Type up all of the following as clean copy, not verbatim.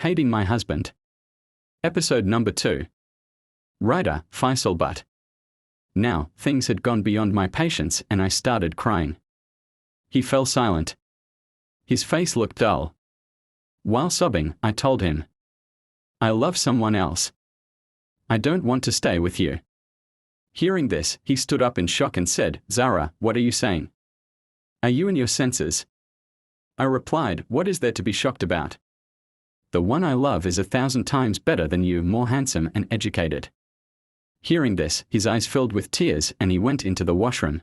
Hating my husband. Episode number 2. Writer, Faisal Butt. Now, things had gone beyond my patience and I started crying. He fell silent. His face looked dull. While sobbing, I told him, "I love someone else. I don't want to stay with you." Hearing this, he stood up in shock and said, "Zara, what are you saying? Are you in your senses?" I replied, "What is there to be shocked about? The one I love is 1,000 times better than you, more handsome and educated." Hearing this, his eyes filled with tears and he went into the washroom.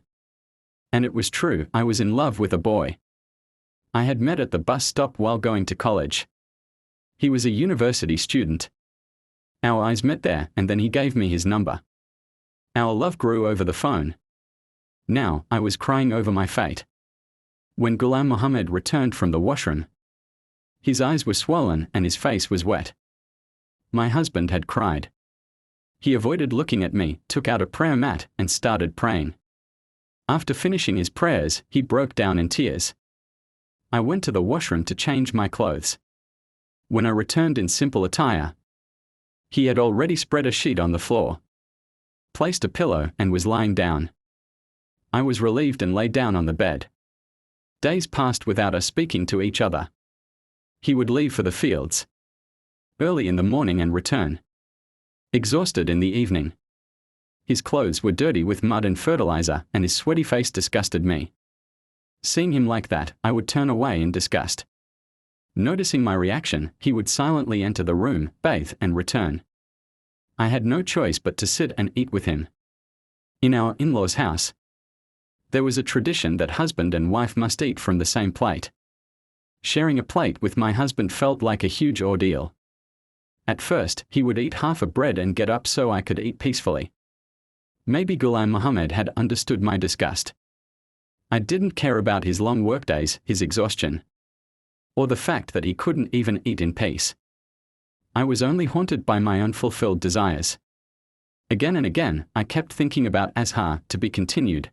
And it was true, I was in love with a boy. I had met at the bus stop while going to college. He was a university student. Our eyes met there and then he gave me his number. Our love grew over the phone. Now, I was crying over my fate. When Ghulam Muhammad returned from the washroom, his eyes were swollen and his face was wet. My husband had cried. He avoided looking at me, took out a prayer mat, and started praying. After finishing his prayers, he broke down in tears. I went to the washroom to change my clothes. When I returned in simple attire, he had already spread a sheet on the floor, placed a pillow, and was lying down. I was relieved and lay down on the bed. Days passed without us speaking to each other. He would leave for the fields early in the morning and return exhausted in the evening. His clothes were dirty with mud and fertilizer, and his sweaty face disgusted me. Seeing him like that, I would turn away in disgust. Noticing my reaction, he would silently enter the room, bathe, and return. I had no choice but to sit and eat with him. In our in-laws' house, there was a tradition that husband and wife must eat from the same plate. Sharing a plate with my husband felt like a huge ordeal. At first, he would eat half a bread and get up so I could eat peacefully. Maybe Ghulam Muhammad had understood my disgust. I didn't care about his long workdays, his exhaustion, or the fact that he couldn't even eat in peace. I was only haunted by my unfulfilled desires. Again and again, I kept thinking about Azhar, to be continued.